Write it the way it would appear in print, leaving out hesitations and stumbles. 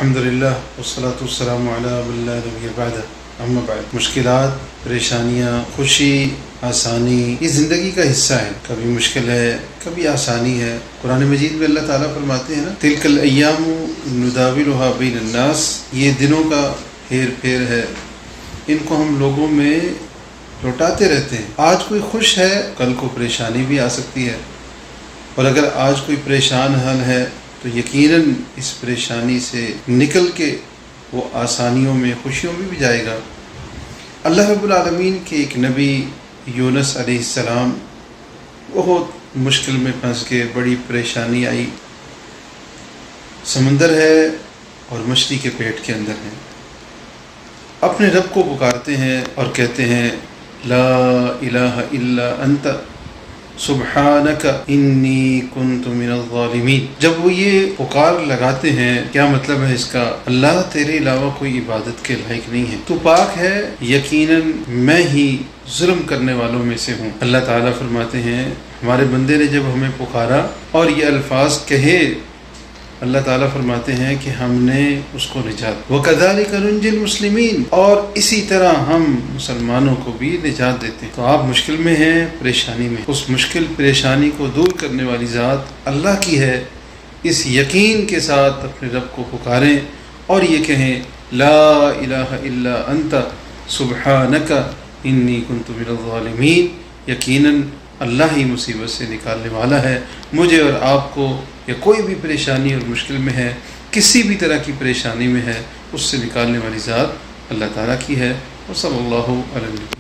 الحمدللہ والصلاۃ والسلام علی من لا نبی بعدہ اما بعد۔ مشکلات، پریشانیاں، خوشی، آسانی یہ زندگی کا حصہ ہے۔ کبھی مشکل ہے، کبھی آسانی ہے۔ قرآن مجید میں اللہ تعالیٰ فرماتے ہیں نا، تلک الایام نداولها بین الناس، یہ دنوں کا ہیر پھیر ہے، ان کو ہم لوگوں میں لوٹاتے رہتے ہیں۔ آج کوئی خوش ہے، کل کو پریشانی بھی آ سکتی ہے، اور اگر آج کوئی پریشان حال ہے تو یقیناً اس پریشانی سے نکل کے وہ آسانیوں میں، خوشیوں میں بھی جائے گا۔ اللہ رب العالمین کے ایک نبی یونس علیہ السلام بہت مشکل میں پھنس کے، بڑی پریشانی آئی، سمندر ہے اور مچھلی کے پیٹ کے اندر ہے، اپنے رب کو پکارتے ہیں اور کہتے ہیں لا الہ الا انت سبحانک انی کنت من الظالمین۔ جب وہ یہ پکار لگاتے ہیں، کیا مطلب ہے اس کا؟ اللہ تیرے علاوہ کوئی عبادت کے لائق نہیں ہے، تو پاک ہے، یقیناً میں ہی ظلم کرنے والوں میں سے ہوں۔ اللہ تعالیٰ فرماتے ہیں ہمارے بندے نے جب ہمیں پکارا اور یہ الفاظ کہے، اللہ تعالیٰ فرماتے ہیں کہ ہم نے اس کو نجات، وَكَذَلِكَ نُنْجِي الْمُسْلِمِينَ، اور اسی طرح ہم مسلمانوں کو بھی نجات دیتے ہیں۔ تو آپ مشکل میں ہیں، پریشانی میں، اس مشکل پریشانی کو دور کرنے والی ذات اللہ کی ہے۔ اس یقین کے ساتھ اپنے رب کو پکاریں اور یہ کہیں لا الہ الا انت سبحانک انی کنت من الظالمین، یقیناً اللہ ہی مصیبت سے نکالنے والا ہے۔ مجھے اور آپ کو یا کوئی بھی پریشانی اور مشکل میں ہے، کسی بھی طرح کی پریشانی میں ہے، اس سے نکالنے والی ذات اللہ تعالیٰ کی ہے۔ وصلی اللہ علیہ وسلم۔